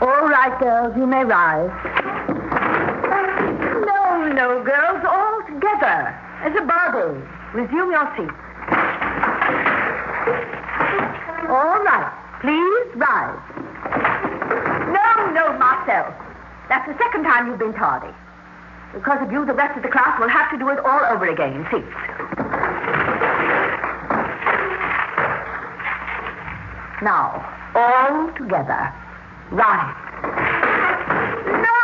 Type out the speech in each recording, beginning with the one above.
All right, girls, you may rise. No, girls, all together. As a body. Resume your seats. All right. Please rise. No, Marcel. That's the second time you've been tardy. Because of you, the rest of the class will have to do it all over again. Seats. Now, all together. Rise. No,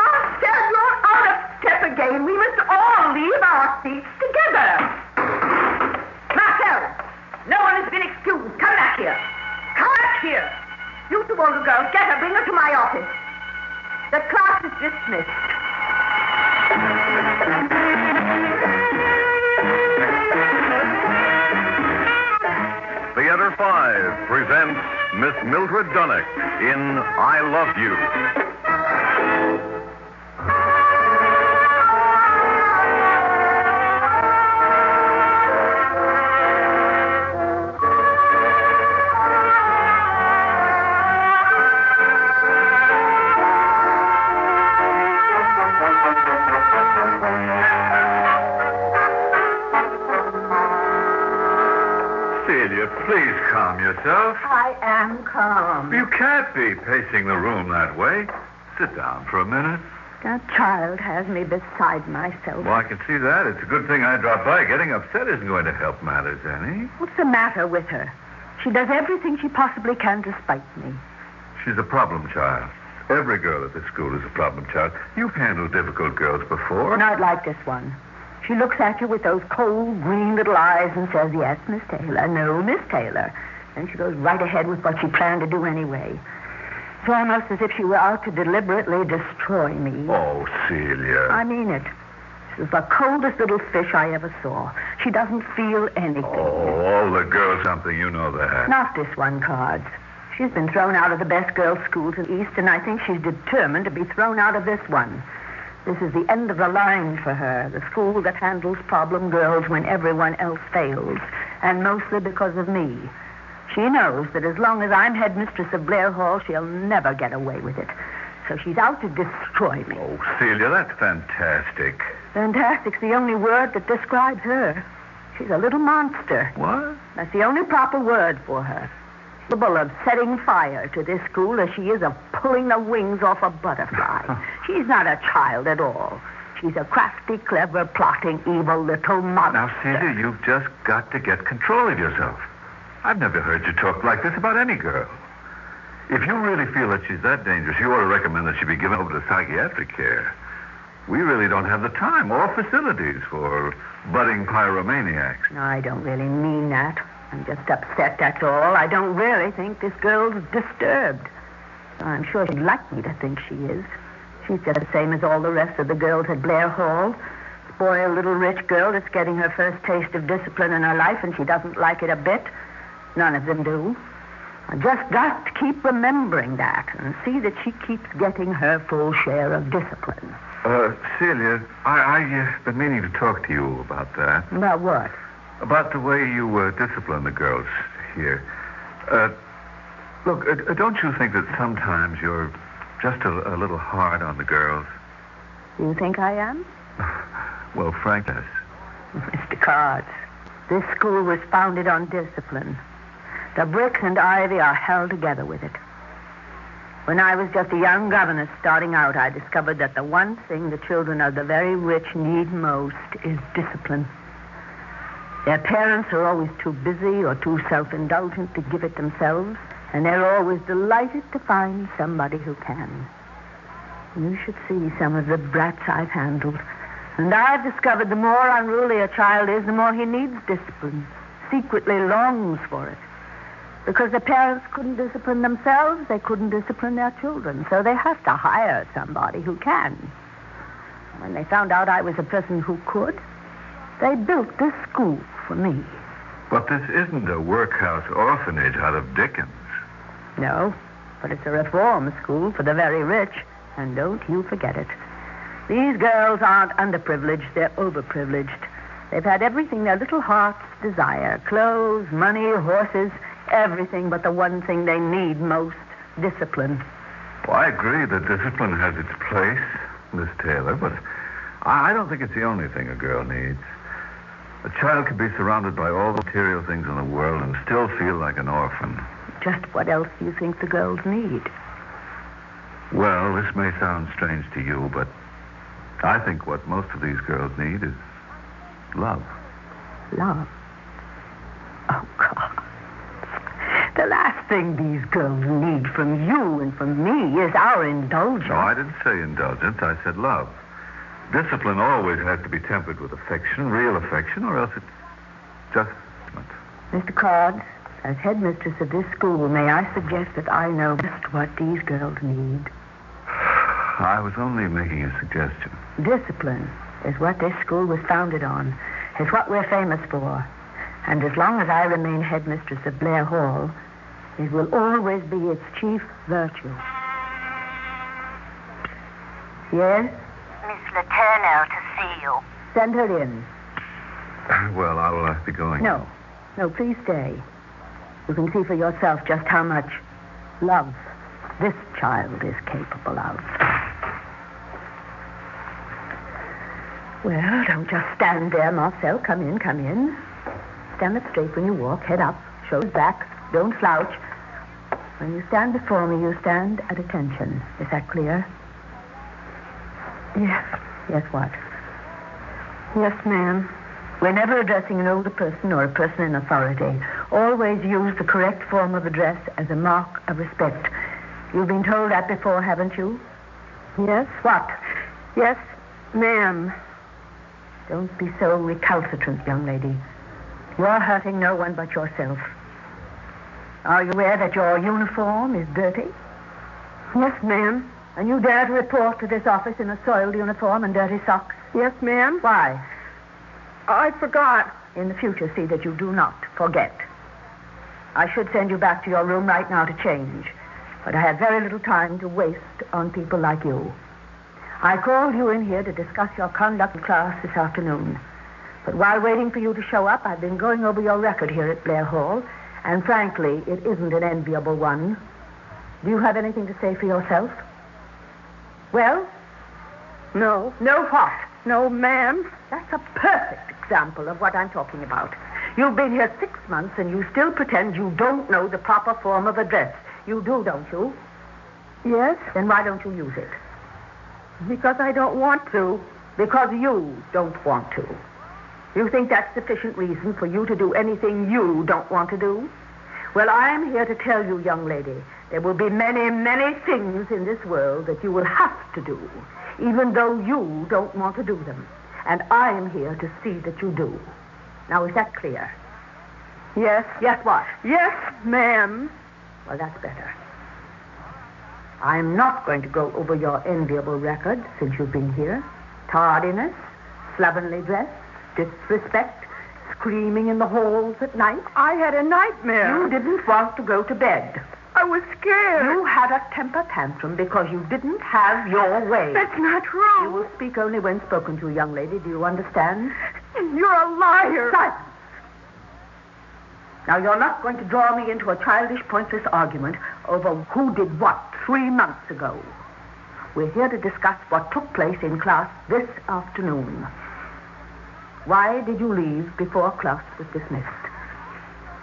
Marcel, you're out of step again. We must all leave our seats together. Marcel, no one has been excused. Come back here. Come back here. You two older girls, get her, bring her to my office. The class is dismissed. Theater 5 presents Miss Mildred Dunnock in I Love You. Please calm yourself. I am calm. You can't be pacing the room that way. Sit down for a minute. That child has me beside myself. Well, I can see that. It's a good thing I dropped by. Getting upset isn't going to help matters any. What's the matter with her? She does everything she possibly can to spite me. She's a problem child. Every girl at this school is a problem child. You've handled difficult girls before. Not like this one. She looks at you with those cold, green little eyes and says, yes, Miss Taylor, no, Miss Taylor. And she goes right ahead with what she planned to do anyway. It's almost as if she were out to deliberately destroy me. Oh, Celia. I mean it. She's the coldest little fish I ever saw. She doesn't feel anything. Oh, all the girls something, you know that. Not this one, Cards. She's been thrown out of the best girls' schools in the East, and I think she's determined to be thrown out of this one. This is the end of the line for her, the school that handles problem girls when everyone else fails, and mostly because of me. She knows that as long as I'm headmistress of Blair Hall, she'll never get away with it. So she's out to destroy me. Oh, Celia, that's fantastic. Fantastic's the only word that describes her. She's a little monster. What? That's the only proper word for her. Capable of setting fire to this school as she is of pulling the wings off a butterfly. She's not a child at all. She's a crafty, clever, plotting, evil little monster. Now, Celia, you've just got to get control of yourself. I've never heard you talk like this about any girl. If you really feel that she's that dangerous, you ought to recommend that she be given over to psychiatric care. We really don't have the time or facilities for budding pyromaniacs. No, I don't really mean that. I'm just upset, that's all. I don't really think this girl's disturbed. I'm sure she'd like me to think she is. She's just the same as all the rest of the girls at Blair Hall. Spoiled little rich girl that's getting her first taste of discipline in her life, and she doesn't like it a bit. None of them do. I just got to keep remembering that and see that she keeps getting her full share of discipline. Celia, I've been meaning to talk to you about that. About what? About the way you discipline the girls here. Look, don't you think that sometimes you're just a little hard on the girls? You think I am? Well, frankly, yes. Mr. Cards, this school was founded on discipline. The bricks and ivy are held together with it. When I was just a young governess starting out, I discovered that the one thing the children of the very rich need most is discipline. Their parents are always too busy or too self-indulgent to give it themselves, and they're always delighted to find somebody who can. You should see some of the brats I've handled. And I've discovered the more unruly a child is, the more he needs discipline, secretly longs for it. Because the parents couldn't discipline themselves, they couldn't discipline their children, so they have to hire somebody who can. When they found out I was a person who could, they built this school for me. But this isn't a workhouse orphanage out of Dickens. No, but it's a reform school for the very rich, and don't you forget it. These girls aren't underprivileged, they're overprivileged. They've had everything their little hearts desire. Clothes, money, horses, everything but the one thing they need most, discipline. Well, I agree that discipline has its place, Miss Taylor, but I don't think it's the only thing a girl needs. A child can be surrounded by all the material things in the world and still feel like an orphan. Just what else do you think the girls need? Well, this may sound strange to you, but I think what most of these girls need is love. Love? Oh, God. The last thing these girls need from you and from me is our indulgence. No, I didn't say indulgence. I said love. Discipline always has to be tempered with affection, real affection, or else it's just... Mr. Cards, as headmistress of this school, may I suggest that I know just what these girls need? I was only making a suggestion. Discipline is what this school was founded on. It's what we're famous for. And as long as I remain headmistress of Blair Hall, it will always be its chief virtue. Yes? Miss Letourneau to see you. Send her in. Well, I'll be going. No, please stay. You can see for yourself just how much love this child is capable of. Well, don't just stand there, Marcel. Come in. Stand up straight when you walk. Head up. Shoulders back. Don't slouch. When you stand before me, you stand at attention. Is that clear? Yes. Yes, what? Yes, ma'am. Whenever addressing an older person or a person in authority, always use the correct form of address as a mark of respect. You've been told that before, haven't you? Yes. What? Yes, ma'am. Don't be so recalcitrant, young lady. You're hurting no one but yourself. Are you aware that your uniform is dirty? Yes, ma'am. And you dare to report to this office in a soiled uniform and dirty socks? Yes, ma'am. Why? I forgot. In the future, see that you do not forget. I should send you back to your room right now to change, but I have very little time to waste on people like you. I called you in here to discuss your conduct in class this afternoon. But while waiting for you to show up, I've been going over your record here at Blair Hall, and frankly, it isn't an enviable one. Do you have anything to say for yourself? Well? No. No what? No, ma'am. That's a perfect example of what I'm talking about. You've been here 6 months, and you still pretend you don't know the proper form of address. You do, don't you? Yes. Then why don't you use it? Because I don't want to. Because you don't want to. You think that's sufficient reason for you to do anything you don't want to do? Well, I'm here to tell you, young lady, there will be many, many things in this world that you will have to do, even though you don't want to do them. And I'm here to see that you do. Now, is that clear? Yes. Yes, what? Yes, ma'am. Well, that's better. I'm not going to go over your enviable record since you've been here. Tardiness, slovenly dress, disrespect, screaming in the halls at night. I had a nightmare. You didn't want to go to bed. I was scared. You had a temper tantrum because you didn't have your way. That's not true. You will speak only when spoken to, young lady. Do you understand? You're a liar. Silence. Now, you're not going to draw me into a childish, pointless argument over who did what 3 months ago. We're here to discuss what took place in class this afternoon. Why did you leave before class was dismissed?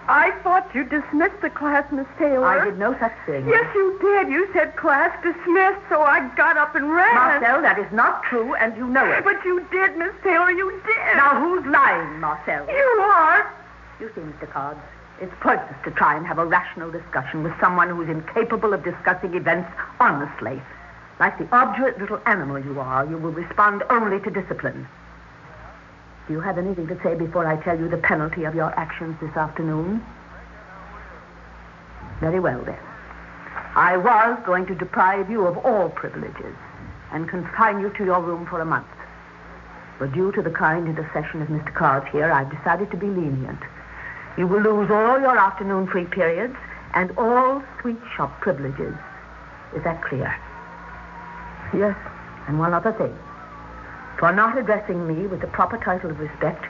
I thought you dismissed the class, Miss Taylor. I did no such thing. Yes, you did. You said class dismissed, so I got up and ran. Marcel, that is not true, and you know it. But you did, Miss Taylor, you did. Now, who's lying, Marcel? You are. You see, Mr. Cards, it's pointless to try and have a rational discussion with someone who's incapable of discussing events honestly. Like the obdurate little animal you are, you will respond only to discipline. Do you have anything to say before I tell you the penalty of your actions this afternoon? Very well, then. I was going to deprive you of all privileges and confine you to your room for a month. But due to the kind intercession of Mr. Cards here, I've decided to be lenient. You will lose all your afternoon free periods and all sweet shop privileges. Is that clear? Yes. And one other thing. For not addressing me with the proper title of respect,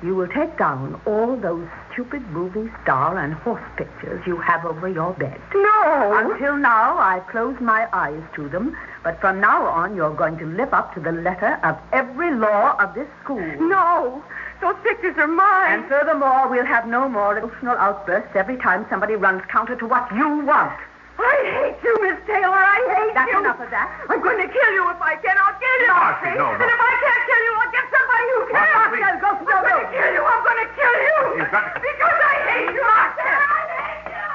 you will take down all those stupid movie star and horse pictures you have over your bed. No! Until now, I've closed my eyes to them, but from now on, you're going to live up to the letter of every law of this school. No! Those pictures are mine. And furthermore, we'll have no more emotional outbursts every time somebody runs counter to what you want. I hate you, Miss Taylor. I hate That's you. enough of that. I'm going to kill you if I can. I'll kill you. Marcy, no. And if I can't kill you, I'll get somebody who can. Marcy, please. Go to your I'm going to kill you. I'm going to kill you. You've got to... Because I hate you. I said I hate you.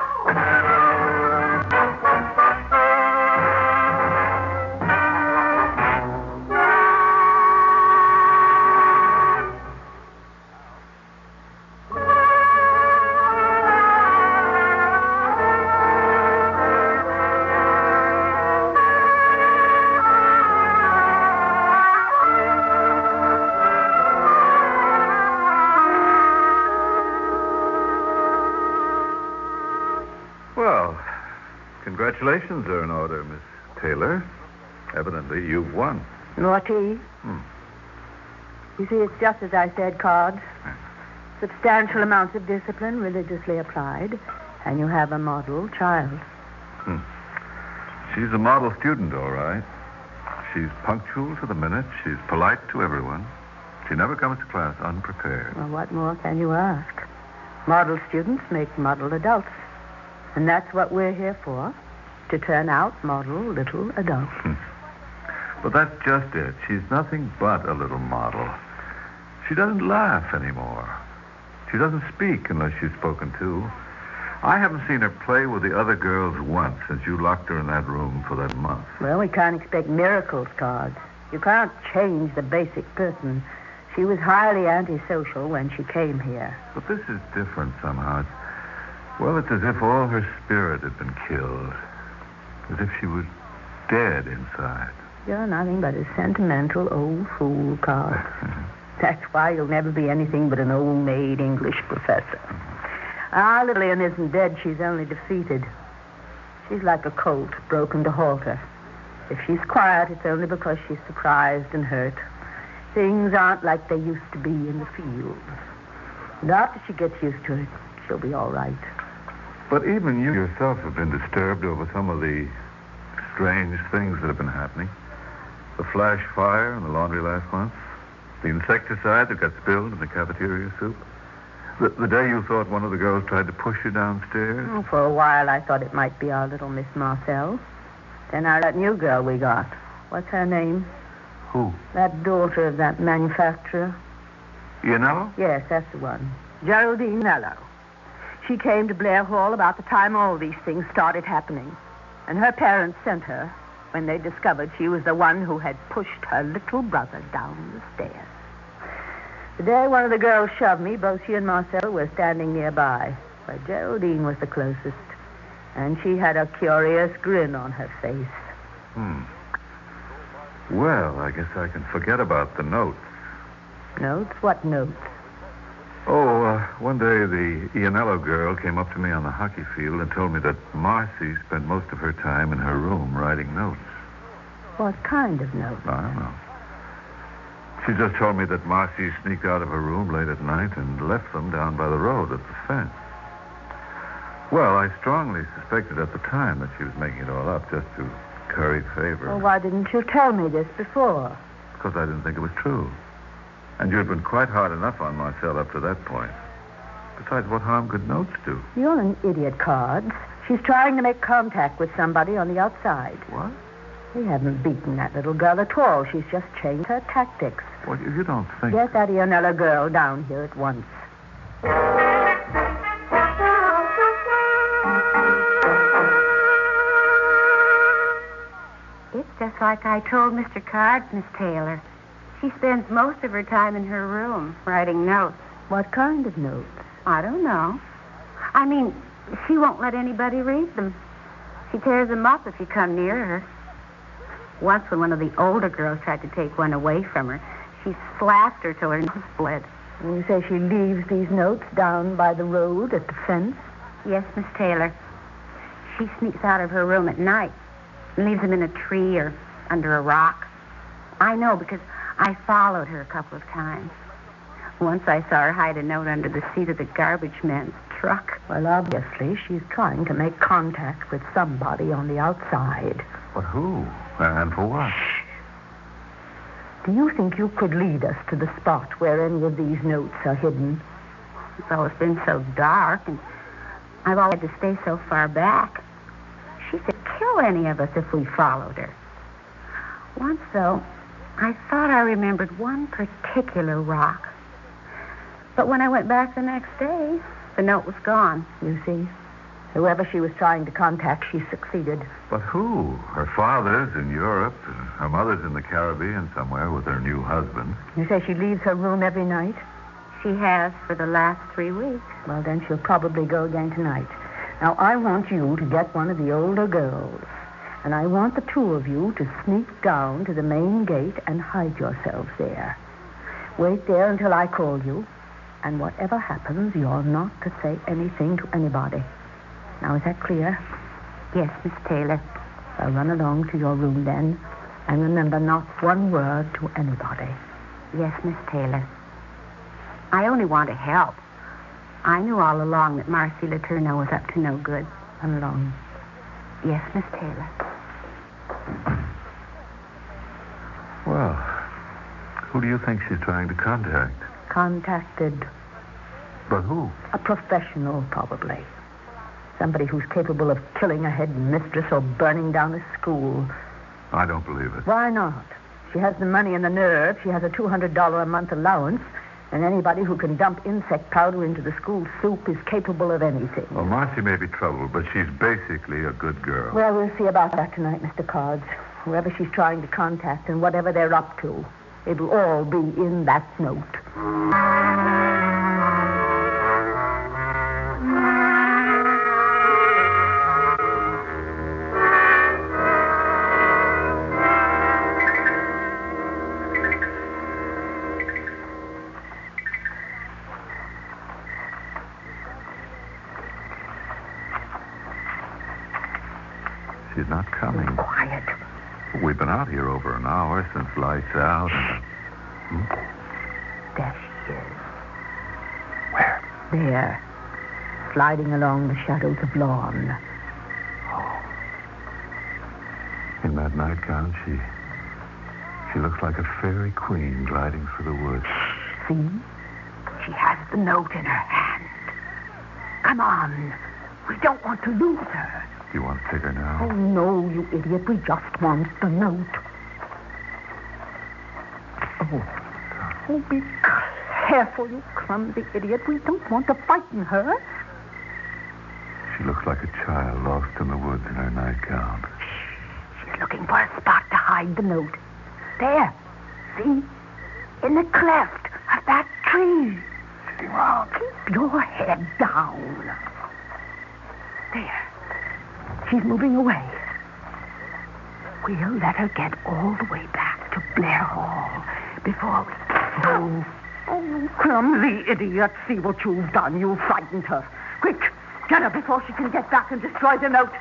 Well, congratulations are in order, Miss Taylor. Evidently, you've won. More tea? You see, it's just as I said, cards. Substantial amounts of discipline religiously applied, and you have a model child. She's a model student, all right. She's punctual to the minute. She's polite to everyone. She never comes to class unprepared. Well, what more can you ask? Model students make model adults. And that's what we're here for, to turn out model little adults. But that's just it. She's nothing but a little model. She doesn't laugh anymore. She doesn't speak unless she's spoken to. I haven't seen her play with the other girls once since you locked her in that room for that month. Well, we can't expect miracles, Cards. You can't change the basic person. She was highly antisocial when she came here. But this is different somehow. It's as if all her spirit had been killed. As if she was dead inside. You're nothing but a sentimental old fool, Cards. That's why you'll never be anything but an old-maid English professor. Our little Lillian isn't dead. She's only defeated. She's like a colt broken to halter. If she's quiet, it's only because she's surprised and hurt. Things aren't like they used to be in the fields. And after she gets used to it, she'll be all right. But even you yourself have been disturbed over some of the strange things that have been happening. The flash fire in the laundry last month. The insecticide that got spilled in the cafeteria soup. The day you thought one of the girls tried to push you downstairs. Oh, for a while, I thought it might be our little Miss Marcel. Then that new girl we got. What's her name? Who? That daughter of that manufacturer. Ianello? Yes, that's the one. Geraldine Nello. She came to Blair Hall about the time all these things started happening. And her parents sent her when they discovered she was the one who had pushed her little brother down the stairs. The day one of the girls shoved me, both she and Marcel were standing nearby, but Geraldine was the closest. And she had a curious grin on her face. Well, I guess I can forget about the notes. Notes? What notes? One day the Ianello girl came up to me on the hockey field and told me that Marcy spent most of her time in her room writing notes. What kind of notes? I don't know. She just told me that Marcy sneaked out of her room late at night and left them down by the road at the fence. Well, I strongly suspected at the time that she was making it all up just to curry favor. Well, why didn't you tell me this before? Because I didn't think it was true. And you'd been quite hard enough on Marcel up to that point. Besides, what harm could notes do? You're an idiot, Cards. She's trying to make contact with somebody on the outside. What? We haven't beaten that little girl at all. She's just changed her tactics. Well, you don't think... Get that Ianello girl down here at once. It's just like I told Mr. Cards, Miss Taylor. She spends most of her time in her room writing notes. What kind of notes? I don't know. I mean, she won't let anybody read them. She tears them up if you come near her. Once when one of the older girls tried to take one away from her, she slapped her till her nose bled. And you say she leaves these notes down by the road at the fence? Yes, Miss Taylor. She sneaks out of her room at night and leaves them in a tree or under a rock. I know because I followed her a couple of times. Once I saw her hide a note under the seat of the garbage man's truck. Well, obviously, she's trying to make contact with somebody on the outside. But who? And for what? Do you think you could lead us to the spot where any of these notes are hidden? It's always been so dark, and I've always had to stay so far back. She could kill any of us if we followed her. Once, though, I thought I remembered one particular rock. But when I went back the next day, the note was gone. You see? Whoever she was trying to contact, she succeeded. But who? Her father's in Europe. Her mother's in the Caribbean somewhere with her new husband. You say she leaves her room every night? She has for the last 3 weeks. Well, then she'll probably go again tonight. Now, I want you to get one of the older girls, and I want the two of you to sneak down to the main gate and hide yourselves there. Wait there until I call you, and whatever happens, you're not to say anything to anybody. Now, is that clear? Yes, Miss Taylor. I'll run along to your room then, and remember, not one word to anybody. Yes, Miss Taylor. I only want to help. I knew all along that Marcy Letourneau was up to no good. Run along. Yes, Miss Taylor. Well, who do you think she's trying to contact? Contacted. But who? A professional, probably. Somebody who's capable of killing a head mistress or burning down a school. I don't believe it. Why not? She has the money and the nerve. She has a $200 a month allowance. And anybody who can dump insect powder into the school soup is capable of anything. Well, Marcy may be troubled, but she's basically a good girl. Well, we'll see about that tonight, Mr. Cards. Whoever she's trying to contact and whatever they're up to, it'll all be in that note. She's not coming. Quiet. We've been out here over an hour since lights out. There she is. Where? There. Sliding along the shadows of lawn. Oh. In that nightgown, she looks like a fairy queen gliding through the woods. See? She has the note in her hand. Come on. We don't want to lose her. You want to take her now? Oh, no, you idiot. We just want the note. Oh, be careful, you clumsy idiot. We don't want to frighten her. She looks like a child lost in the woods in her nightgown. She's looking for a spot to hide the note. There. See? In the cleft of that tree. Sitting round. Keep your head down. There. She's moving away. We'll let her get all the way back to Blair Hall before we... Oh, clumsy idiot. See what you've done. You frightened her. Quick, get her before she can get back and destroy the note.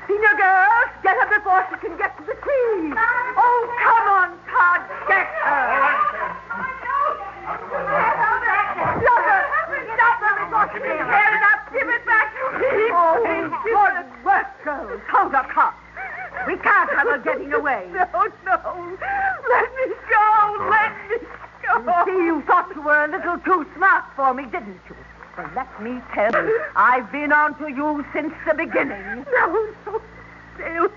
Senior girls, get her before she can get to the tree. Oh, come on, Todd. Get her. Stop her before she can tear it up. Give it back to me. Oh, good work, girls. Hold up, Todd. We can't have her getting away. No. Let me go. Let me go. You see, you thought you were a little too smart for me, didn't you? Well, let me tell you, I've been on to you since the beginning. No. Dale,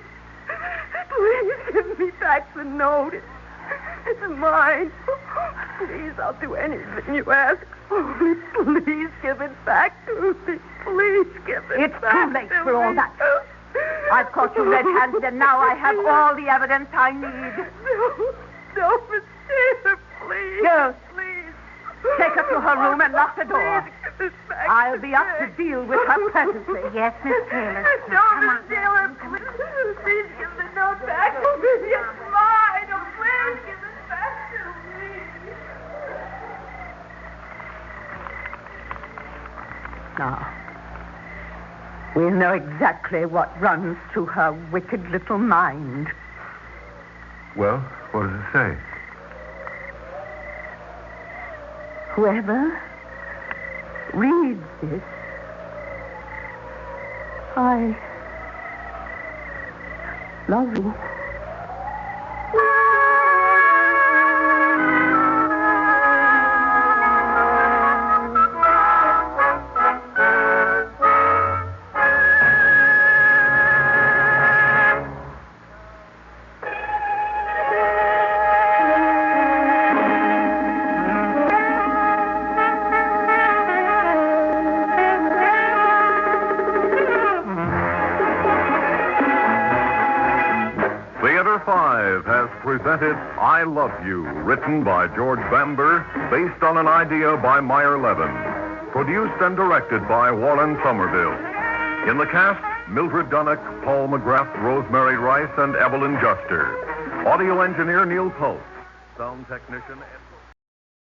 please give me back the note. It's mine. Please, I'll do anything you ask. Only please give it back to me. Please give it back. It's too late for all that. I've caught you red-handed, and now I have all the evidence I need. No, Miss Taylor, please. Girls, please. Take her to her room and lock the door. I'll be up to deal with her presently. Yes, Miss Taylor. No, Miss Taylor, please give the note back to me. It's mine. Oh, please give it back to me. Now, we'll know exactly what runs through her wicked little mind. Well, what does it say? Whoever reads this, I love you. Presented I Love You, written by George Bamber, based on an idea by Meyer Levin, produced and directed by Warren Somerville. In the cast, Mildred Dunnock, Paul McGrath, Rosemary Rice, and Evelyn Juster. Audio engineer Neil Post. Sound technician Ed